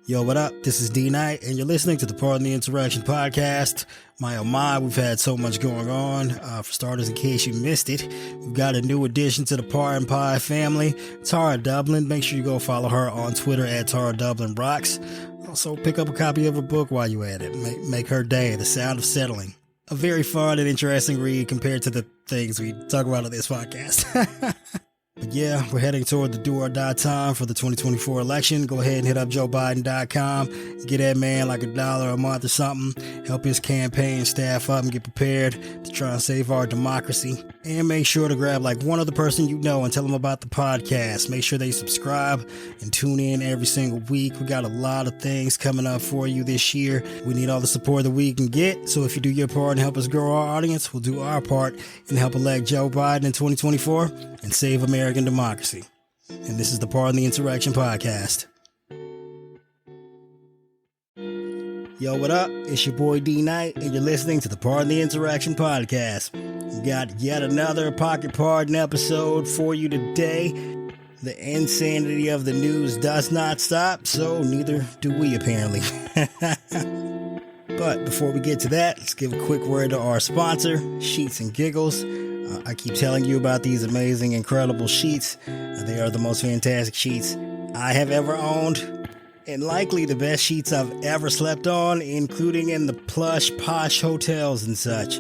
Yo, what up? This is D Knight, and you're listening to the Pardon the Interaction podcast. My oh my, we've had so much going on. For starters, in case you missed it, we've got a new addition to the Pardon Pie family, Tara Dublin. Make sure you go follow her on Twitter at Tara Dublin Rocks. Also, pick up a copy of her book while you're at it. Make her day, The Sound of Settling. A very fun and interesting read compared to the things we talk about on this podcast. But yeah, we're heading toward the do or die time for the 2024 election. Go ahead and hit up JoeBiden.com. Get that man like $1 a month or something. Help his campaign staff up and get prepared to try and save our democracy. And make sure to grab like one other person you know and tell them about the podcast. Make sure they subscribe and tune in every single week. We got a lot of things coming up for you this year. We need all the support that we can get. So if you do your part and help us grow our audience, we'll do our part and help elect Joe Biden in 2024 and save American democracy. And this is the Pardon the Interaction podcast. Yo, what up? It's your boy D Knight, and you're listening to the Pardon the Interaction podcast. We got yet another Pocket Pardon episode for you today. The insanity of the news does not stop, so neither do we apparently. But before we get to that, let's give a quick word to our sponsor, Sheets and Giggles. I keep telling you about these amazing, incredible sheets. They are the most fantastic sheets I have ever owned, and likely the best sheets I've ever slept on, including in the plush, posh hotels and such.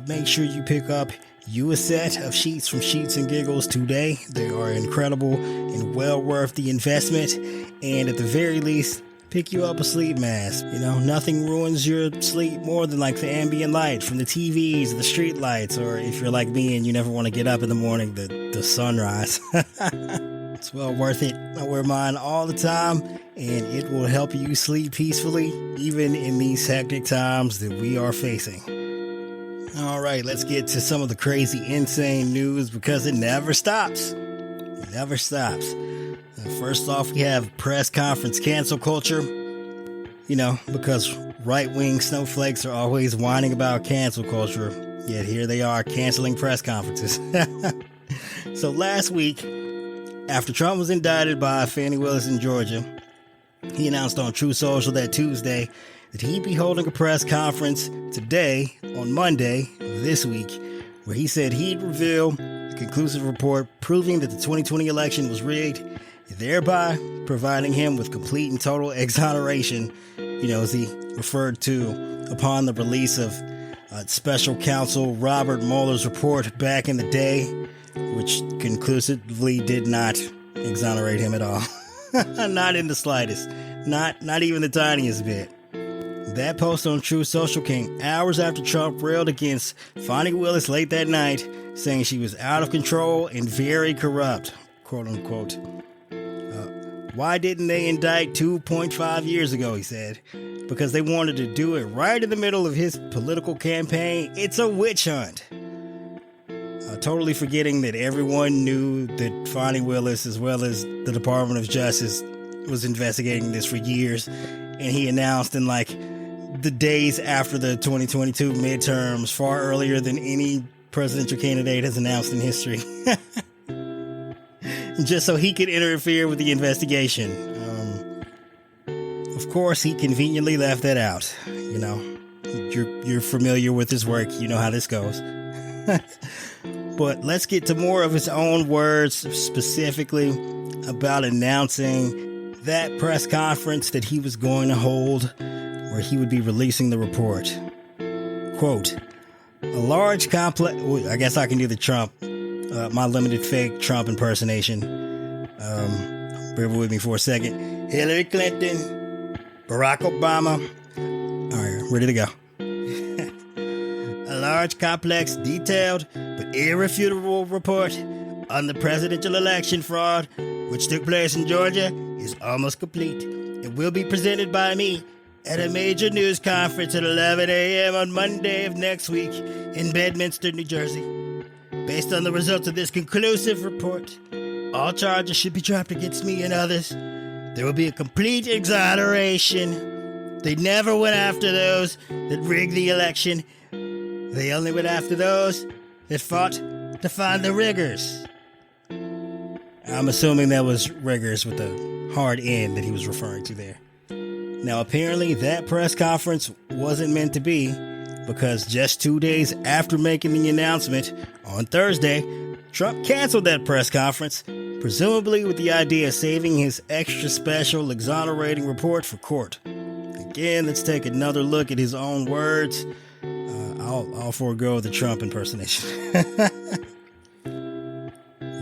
Make sure you pick up you a set of sheets from Sheets and Giggles today. They are incredible and well worth the investment, and at the very least, pick you up a sleep mask. You know, nothing ruins your sleep more than like the ambient light from the TVs, the street lights, or if you're like me and you never want to get up in the morning, the sunrise. It's well worth it. I wear mine all the time, and it will help you sleep peacefully, even in these hectic times that we are facing. All right, let's get to some of the crazy, insane news because it never stops. It never stops. First off, we have press conference cancel culture. You know, because right-wing snowflakes are always whining about cancel culture, yet here they are canceling press conferences. So last week, after Trump was indicted by Fani Willis in Georgia, he announced on True Social that Tuesday that he'd be holding a press conference today, on Monday of this week, where he said he'd reveal a conclusive report proving that the 2020 election was rigged, thereby providing him with complete and total exoneration, you know, as he referred to upon the release of special counsel Robert Mueller's report back in the day, which conclusively did not exonerate him at all. Not in the slightest. Not even the tiniest bit. That post on True Social came hours after Trump railed against Fani Willis late that night, saying she was out of control and very corrupt, quote unquote. Why didn't they indict 2.5 years ago, he said. Because they wanted to do it right in the middle of his political campaign. It's a witch hunt. Totally forgetting that everyone knew that Fani Willis, as well as the Department of Justice, was investigating this for years. And he announced in like the days after the 2022 midterms, far earlier than any presidential candidate has announced in history. Just so he could interfere with the investigation. Of course, he conveniently left that out. You know, you're familiar with his work. You know how this goes. But let's get to more of his own words, specifically about announcing that press conference that he was going to hold, where he would be releasing the report. Quote, a large complex... I guess I can do the Trump... my limited fake Trump impersonation. Bear with me for a second. Hillary Clinton, Barack Obama. All right, ready to go. A large, complex, detailed, but irrefutable report on the presidential election fraud, which took place in Georgia, is almost complete. It will be presented by me at a major news conference at 11 a.m. on Monday of next week in Bedminster, New Jersey. Based on the results of this conclusive report, all charges should be dropped against me and others. There will be a complete exoneration. They never went after those that rigged the election. They only went after those that fought to find the riggers. I'm assuming that was riggers with a hard N that he was referring to there. Now, apparently that press conference wasn't meant to be, because just 2 days after making the announcement on Thursday, Trump canceled that press conference, presumably with the idea of saving his extra special exonerating report for court. Again, let's take another look at his own words. I'll forego the Trump impersonation.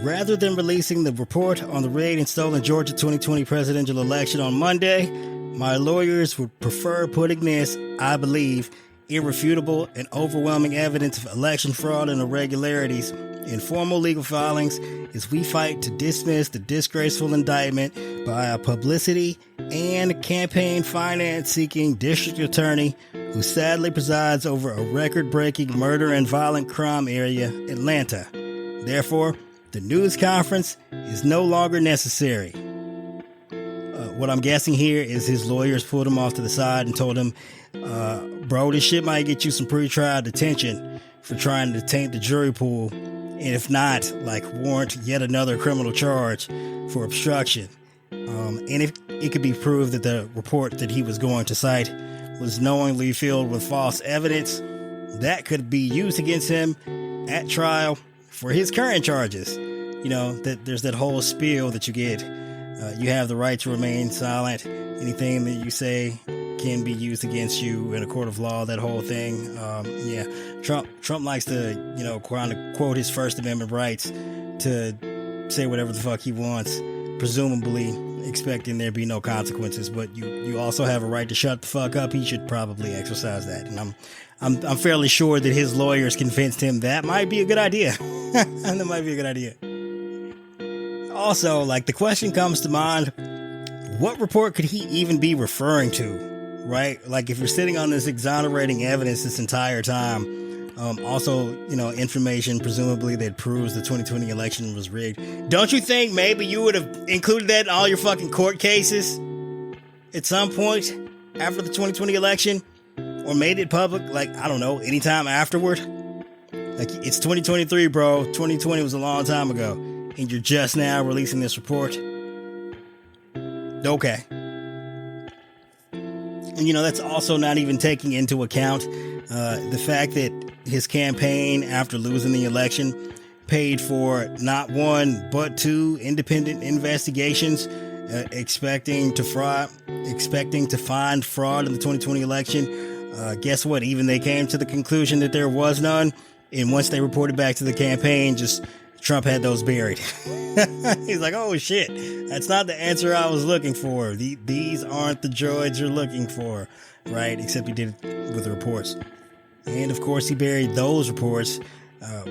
Rather than releasing the report on the raid and stolen Georgia 2020 presidential election on Monday, my lawyers would prefer putting this, I believe, irrefutable and overwhelming evidence of election fraud and irregularities in formal legal filings as we fight to dismiss the disgraceful indictment by a publicity and campaign finance seeking district attorney who sadly presides over a record-breaking murder and violent crime area, Atlanta. Therefore, the news conference is no longer necessary. What I'm guessing here is his lawyers pulled him off to the side and told him, bro, this shit might get you some pre-trial detention for trying to taint the jury pool, and if not, warrant yet another criminal charge for obstruction. And if it could be proved that the report that he was going to cite was knowingly filled with false evidence, that could be used against him at trial for his current charges. That there's that whole spiel that you get. You have the right to remain silent. Anything that you say can be used against you in a court of law, that whole thing. Trump likes to, quote his First Amendment rights to say whatever the fuck he wants, presumably expecting there be no consequences. But you also have a right to shut the fuck up. He should probably exercise that. And I'm fairly sure that his lawyers convinced him that might be a good idea. That might be a good idea. Also, the question comes to mind, what report could he even be referring to, right? If you're sitting on this exonerating evidence this entire time, also, information presumably that proves the 2020 election was rigged. Don't you think maybe you would have included that in all your fucking court cases at some point after the 2020 election? Or made it public, I don't know, anytime afterward? It's 2023, bro. 2020 was a long time ago. And you're just now releasing this report? Okay. And, that's also not even taking into account the fact that his campaign, after losing the election, paid for not one, but two independent investigations expecting to find fraud in the 2020 election. Guess what? Even they came to the conclusion that there was none. And once they reported back to the campaign, Trump had those buried. He's like, oh shit, that's not the answer I was looking for. These aren't the droids you're looking for, right? Except he did it with the reports. And of course he buried those reports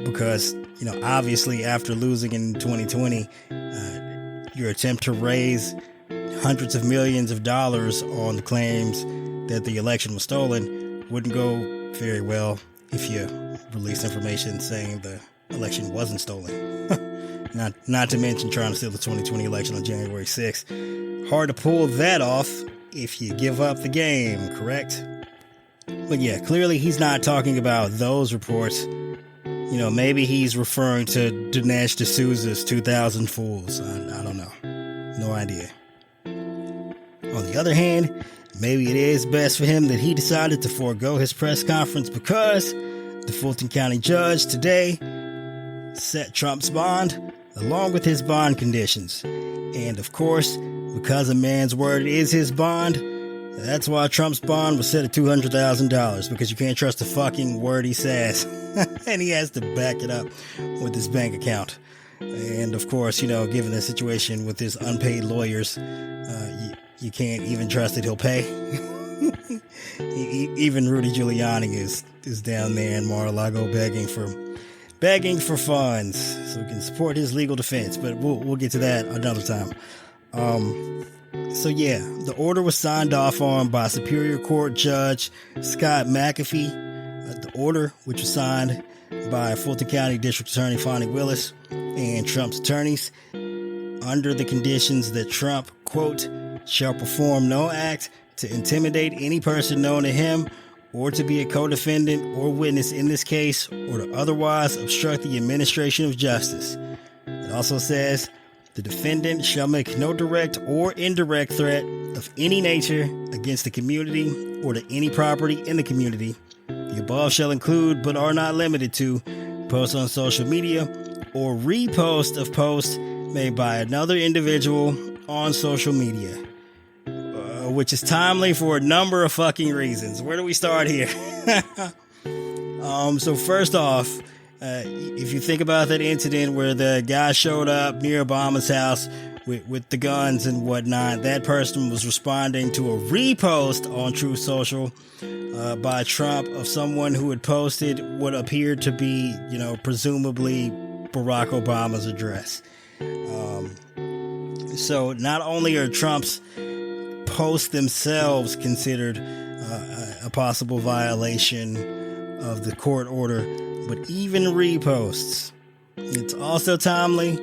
because, obviously after losing in 2020, your attempt to raise hundreds of millions of dollars on the claims that the election was stolen wouldn't go very well if you released information saying the election wasn't stolen. Not to mention trying to steal the 2020 election on January 6th. Hard to pull that off if you give up the game, correct? But yeah, clearly he's not talking about those reports. Maybe he's referring to Dinesh D'Souza's 2000 Fools. I don't know. No idea. On the other hand, maybe it is best for him that he decided to forego his press conference because the Fulton County judge today set Trump's bond along with his bond conditions. And of course, because a man's word is his bond, that's why Trump's bond was set at $200,000, because you can't trust the fucking word he says. And he has to back it up with his bank account. And of course, given the situation with his unpaid lawyers, you can't even trust that he'll pay. Even Rudy Giuliani is down there in Mar-a-Lago begging for funds so he can support his legal defense. But we'll get to that another time. So yeah, the order was signed off on by Superior Court Judge Scott McAfee. The order, which was signed by Fulton County District Attorney Fonnie Willis and Trump's attorneys, under the conditions that Trump, quote, shall perform no act to intimidate any person known to him or to be a co-defendant or witness in this case, or to otherwise obstruct the administration of justice. It also says the defendant shall make no direct or indirect threat of any nature against the community or to any property in the community. The above shall include, but are not limited to, posts on social media or repost of posts made by another individual on social media, which is timely for a number of fucking reasons. Where do we start here? So first off, if you think about that incident where the guy showed up near Obama's house with the guns and whatnot, that person was responding to a repost on Truth Social by Trump of someone who had posted what appeared to be, presumably Barack Obama's address. So not only are Trump's posts themselves considered a possible violation of the court order, but even reposts. It's also timely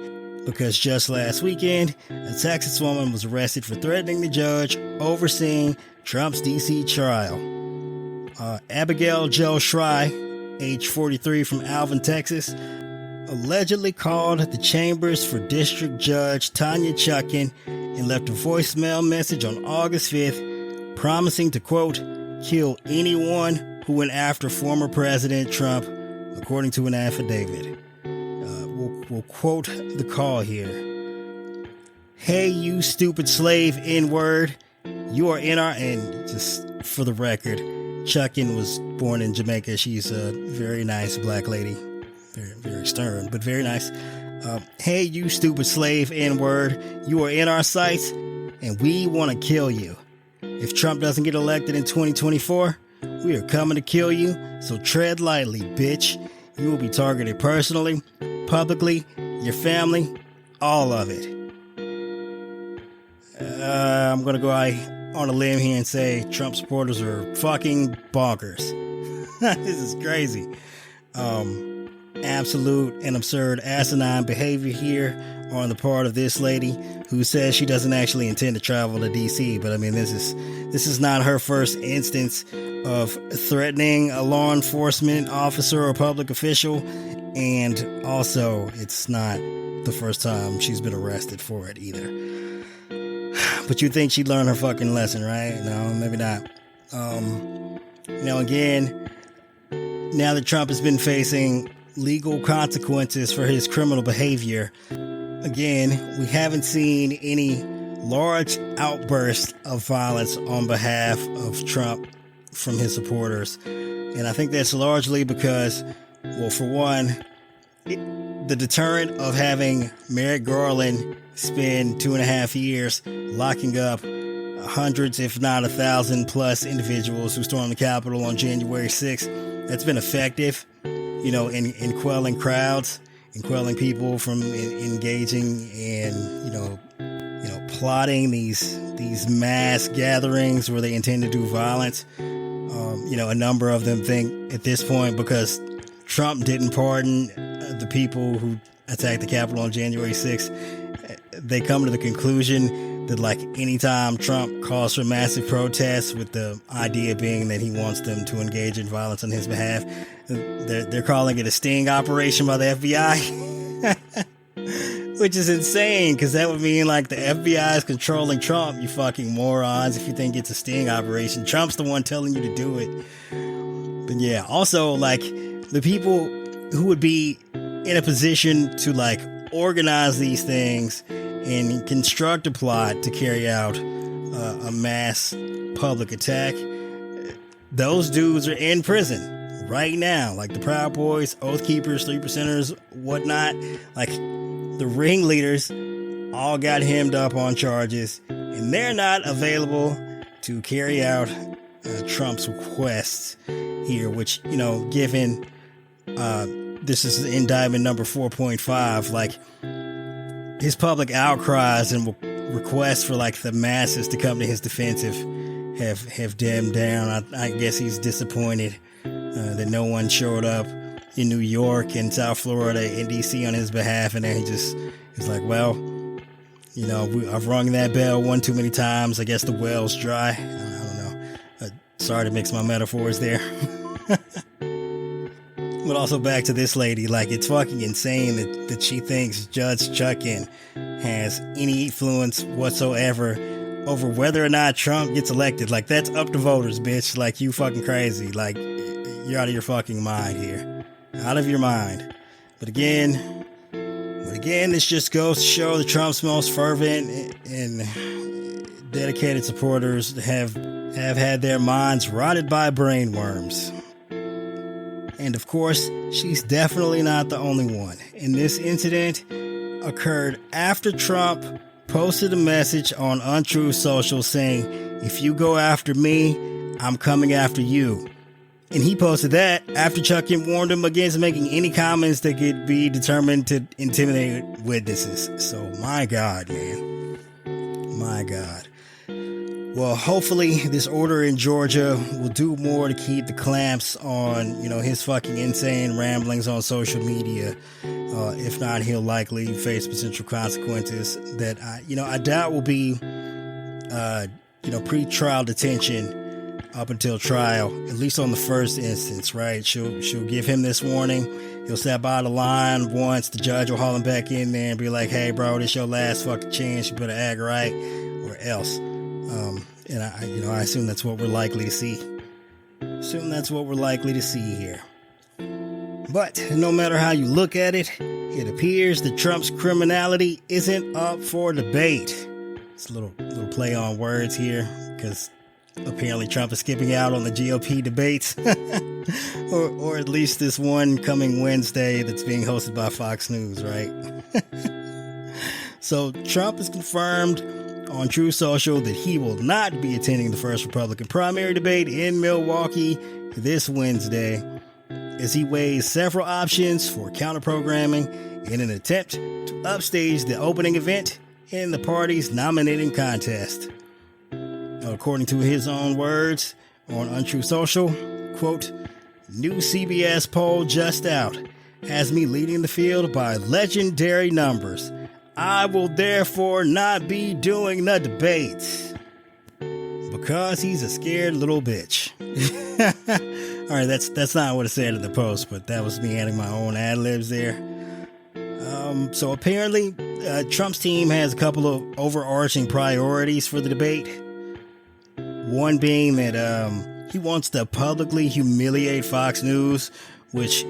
because just last weekend, a Texas woman was arrested for threatening the judge overseeing Trump's D.C. trial. Abigail Jo Schrei, age 43, from Alvin, Texas, allegedly called the chambers for District Judge Tanya Chutkan and left a voicemail message on August 5th promising to, quote, kill anyone who went after former President Trump, according to an affidavit. We'll quote the call here. Hey, you stupid slave N-word. You are in our... And just for the record, Chutkan was born in Jamaica. She's a very nice black lady. Very, very stern, but very nice. Hey, you stupid slave N-word. You are in our sights, and we want to kill you. If Trump doesn't get elected in 2024, we are coming to kill you, so tread lightly, bitch. You will be targeted personally, publicly, your family, all of it. I'm going to go on a limb here and say Trump supporters are fucking bonkers. This is crazy. Absolute and absurd asinine behavior here on the part of this lady who says she doesn't actually intend to travel to DC. But I mean, this is not her first instance of threatening a law enforcement officer or public official. And also, it's not the first time she's been arrested for it either. But you think she'd learn her fucking lesson, right? No, maybe not. Again, now that Trump has been facing legal consequences for his criminal behavior, again, we haven't seen any large outbursts of violence on behalf of Trump from his supporters. And I think that's largely because, well, for one, the deterrent of having Merrick Garland spend 2.5 years locking up hundreds, if not 1,000 plus individuals who stormed the Capitol on January 6th, that's been effective, in quelling crowds and quelling people from engaging in, plotting these mass gatherings where they intend to do violence. A number of them think at this point, because Trump didn't pardon the people who attacked the Capitol on January 6th, they come to the conclusion that, like, anytime Trump calls for massive protests, with the idea being that he wants them to engage in violence on his behalf, they're calling it a sting operation by the FBI. Which is insane, because that would mean, like, the FBI is controlling Trump, you fucking morons, if you think it's a sting operation. Trump's the one telling you to do it. But yeah, also, like, the people who would be in a position to, like, organize these things and construct a plot to carry out a mass public attack, those dudes are in prison right now. Like the Proud Boys, Oath Keepers, 3%ers, whatnot. Like, the ringleaders all got hemmed up on charges, and they're not available to carry out Trump's requests here, which, given this is indictment number 4.5, like, his public outcries and requests for, like, the masses to come to his defense have dimmed down. I guess he's disappointed that no one showed up in New York and South Florida and DC on his behalf, and then he's like, well, I've rung that bell one too many times. I guess the well's dry. I don't know. Sorry to mix my metaphors there. But also back to this lady, like, it's fucking insane that she thinks Judge Chutkan has any influence whatsoever over whether or not Trump gets elected. Like, that's up to voters, bitch. Like, you fucking crazy. Like, you're out of your fucking mind here. Out of your mind. But again, this just goes to show that Trump's most fervent and dedicated supporters have had their minds rotted by brainworms. And of course, she's definitely not the only one. And this incident occurred after Trump posted a message on Untruth Social saying, "If you go after me, I'm coming after you." And he posted that after Chuck warned him against making any comments that could be determined to intimidate witnesses. So, my God, man. My God. Well, hopefully this order in Georgia will do more to keep the clamps on, his fucking insane ramblings on social media. If not, he'll likely face potential consequences that I doubt will be, pre-trial detention up until trial, at least on the first instance, right? She'll give him this warning. He'll step out of line once. The judge will haul him back in there and be like, "Hey, bro, this your last fucking chance. You better act right, or else." And I assume that's what we're likely to see. Here. But no matter how you look at it, it appears that Trump's criminality isn't up for debate. It's a little play on words here, because apparently Trump is skipping out on the GOP debates, or at least this one coming Wednesday that's being hosted by Fox News, right? So Trump has confirmed on Truth Social that he will not be attending the first Republican primary debate in Milwaukee this Wednesday, as he weighs several options for counter-programming in an attempt to upstage the opening event in the party's nominating contest. According to his own words on Untruth Social, quote, "New CBS poll just out has me leading the field by legendary numbers. I will therefore not be doing the debates." Because he's a scared little bitch. All right, that's not what it said in the post, but that was me adding my own ad-libs there. So apparently, Trump's team has a couple of overarching priorities for the debate. One being that he wants to publicly humiliate Fox News, which,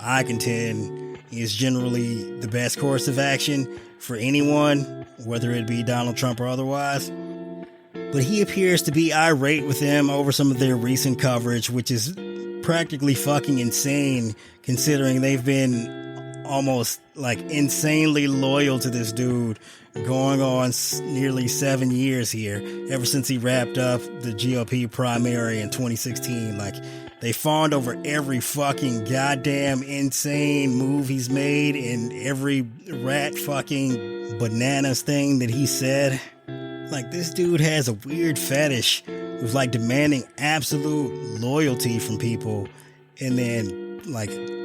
I contend is generally the best course of action for anyone, whether it be Donald Trump or otherwise. But he appears to be irate with them over some of their recent coverage, which is practically fucking insane, considering they've been almost insanely loyal to this dude going on nearly 7 years here, ever since he wrapped up the GOP primary in 2016. They fawned over every fucking goddamn insane move he's made and every rat fucking bananas thing that he said. This dude has a weird fetish with demanding absolute loyalty from people and then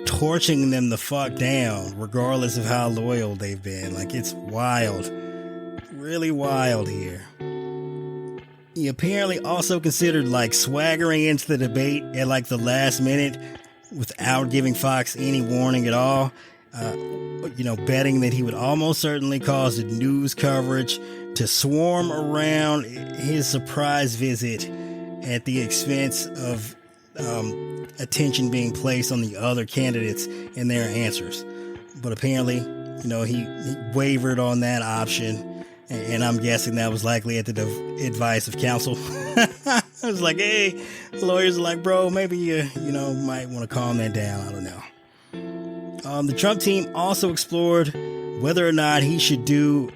torching them the fuck down regardless of how loyal they've been. It's wild. Really wild here. He apparently also considered swaggering into the debate at the last minute without giving Fox any warning at all. Betting that he would almost certainly cause the news coverage to swarm around his surprise visit at the expense of attention being placed on the other candidates and their answers. But apparently, he wavered on that option, and I'm guessing that was likely at the advice of counsel. I was like, hey, lawyers are like, bro, maybe you might want to calm that down. I don't know. The Trump team also explored whether or not he should do,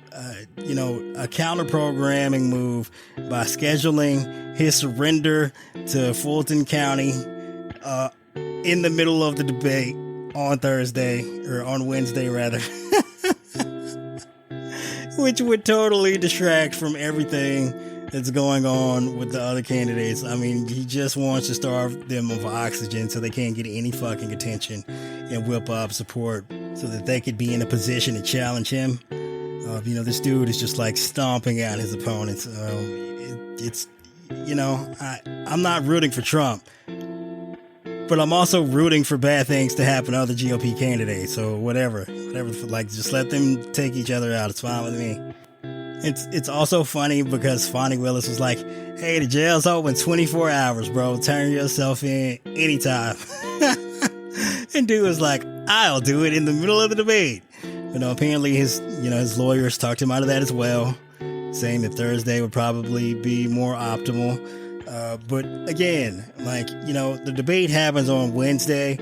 a counter-programming move by scheduling his surrender to Fulton County in the middle of the debate on Wednesday, rather. Which would totally distract from everything that's going on with the other candidates. I mean, he just wants to starve them of oxygen so they can't get any fucking attention and whip up support so that they could be in a position to challenge him. This dude is just stomping out his opponents. I'm not rooting for Trump, but I'm also rooting for bad things to happen to other GOP candidates. So whatever, just let them take each other out. It's fine with me. It's also funny because Fonnie Willis was like, hey, the jail's open 24 hours, bro. Turn yourself in anytime. And dude was like, I'll do it in the middle of the debate. You know, apparently his lawyers talked him out of that as well, saying that Thursday would probably be more optimal. But again, the debate happens on Wednesday.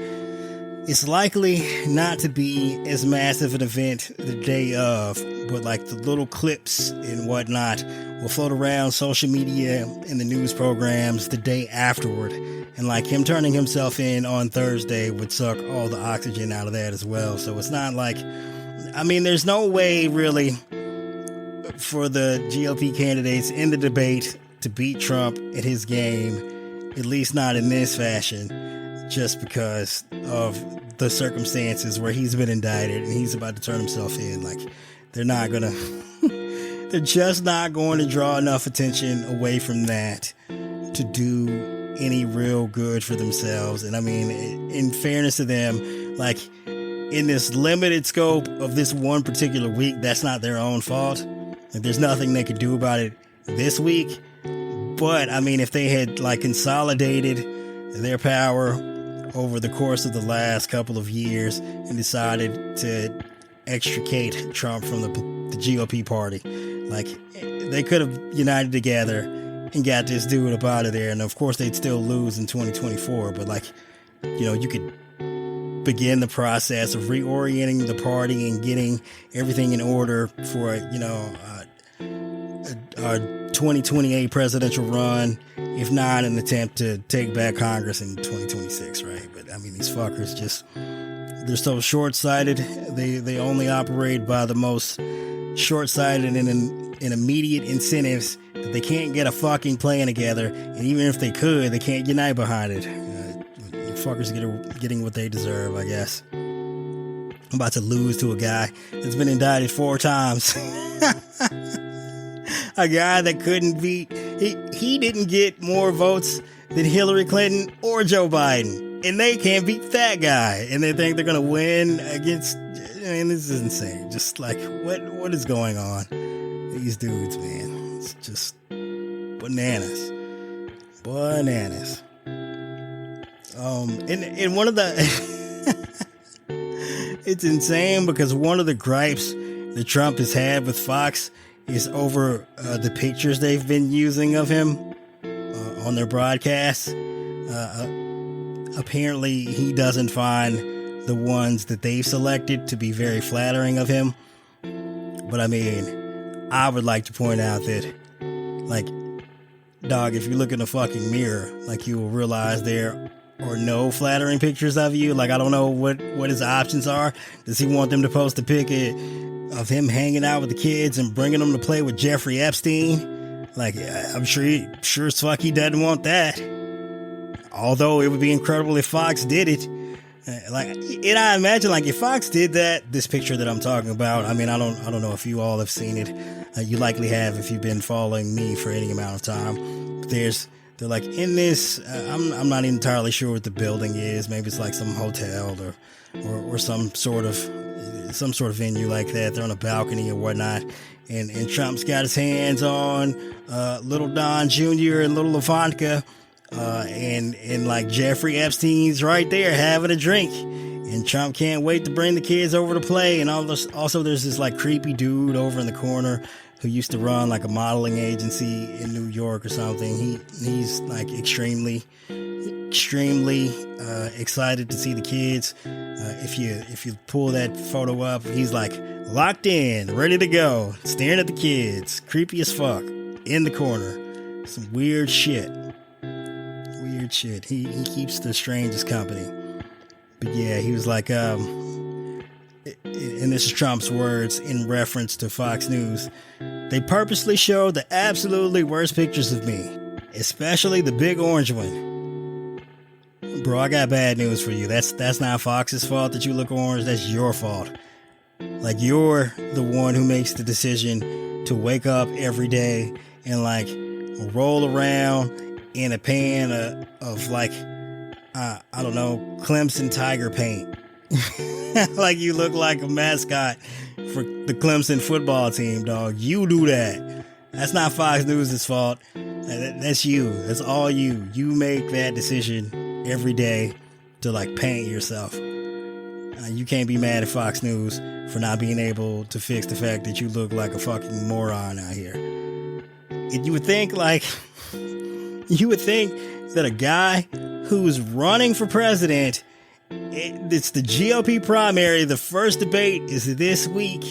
It's likely not to be as massive an event the day of, but the little clips and whatnot will float around social media and the news programs the day afterward. And him turning himself in on Thursday would suck all the oxygen out of that as well. So it's not there's no way really for the GOP candidates in the debate to beat Trump at his game, at least not in this fashion, just because of the circumstances where he's been indicted and he's about to turn himself in. They're just not going to draw enough attention away from that to do any real good for themselves. And in fairness to them, in this limited scope of this one particular week, that's not their own fault. There's nothing they could do about it this week. But if they had consolidated their power over the course of the last couple of years and decided to extricate Trump from the GOP party, they could have united together and got this dude up out of there. And of course they'd still lose in 2024, but you could begin the process of reorienting the party and getting everything in order for a 2028 presidential run, if not an attempt to take back Congress in 2026, right? But these fuckers they're so short-sighted. They only operate by the most short-sighted and immediate incentives that they can't get a fucking plan together. And even if they could, they can't unite behind it. Fuckers getting what they deserve, I guess. I'm about to lose to a guy that's been indicted 4 times. A guy that couldn't beat, he didn't get more votes than Hillary Clinton or Joe Biden, and they can't beat that guy, and they think they're gonna win against. This is insane. Just what is going on? These dudes, man, it's just bananas. And one of the it's insane because one of the gripes that Trump has had with Fox is over the pictures they've been using of him on their broadcasts. Apparently he doesn't find the ones that they've selected to be very flattering of him. But I would like to point out that, dog, if you look in the fucking mirror, you will realize there are no flattering pictures of you. I don't know what his options are. Does he want them to post a pic of him hanging out with the kids and bringing them to play with Jeffrey Epstein? I'm sure as fuck he doesn't want that. Although it would be incredible if Fox did it. And I imagine if Fox did that, this picture that I'm talking about, I don't know if you all have seen it. You likely have if you've been following me for any amount of time. But they're in this, I'm not entirely sure what the building is. Maybe it's some hotel or some sort of venue like that. They're on a balcony or whatnot. And Trump's got his hands on little Don Jr. and little Ivanka. And Jeffrey Epstein's right there having a drink. And Trump can't wait to bring the kids over to play. And also there's this creepy dude over in the corner who used to run a modeling agency in New York or something. He's extremely excited to see the kids. If you pull that photo up, he's locked in, ready to go, staring at the kids, creepy as fuck, in the corner. Some weird shit. He keeps the strangest company. But yeah, he was and this is Trump's words in reference to Fox News, they purposely showed the absolutely worst pictures of me, especially the big orange one. Bro, I got bad news for you. That's not Fox's fault that you look orange. That's your fault. You're the one who makes the decision to wake up every day and roll around in a pan of I don't know, Clemson Tiger paint. You look like a mascot for the Clemson football team, dog. You do that. That's not Fox News' fault. That's you. That's all you. You make that decision every day to paint yourself. You can't be mad at Fox News for not being able to fix the fact that you look like a fucking moron out here. You would think that a guy who's running for president, it's the GOP primary, the first debate is this week.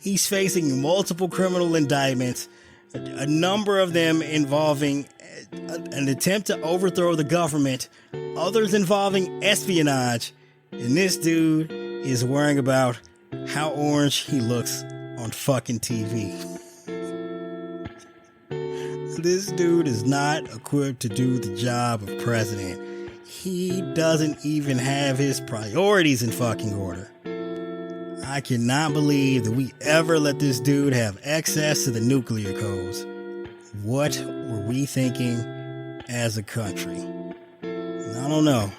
He's facing multiple criminal indictments, a number of them involving an attempt to overthrow the government, others involving espionage, and this dude is worrying about how orange he looks on fucking TV. This dude is not equipped to do the job of president. He doesn't even have his priorities in fucking order. I cannot believe that we ever let this dude have access to the nuclear codes. What were we thinking as a country? I don't know.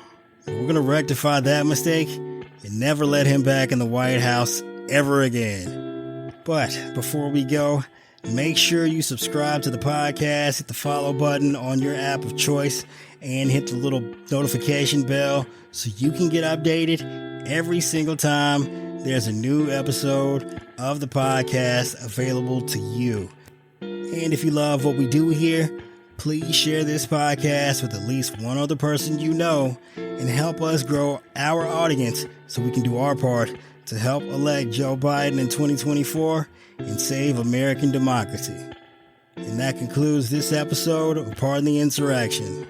We're going to rectify that mistake and never let him back in the White House ever again. But before we go, make sure you subscribe to the podcast, hit the follow button on your app of choice, and hit the little notification bell so you can get updated every single time there's a new episode of the podcast available to you. And if you love what we do here, please share this podcast with at least one other person you know and help us grow our audience so we can do our part to help elect Joe Biden in 2024 and save American democracy. And that concludes this episode of Pardon the Insurrection.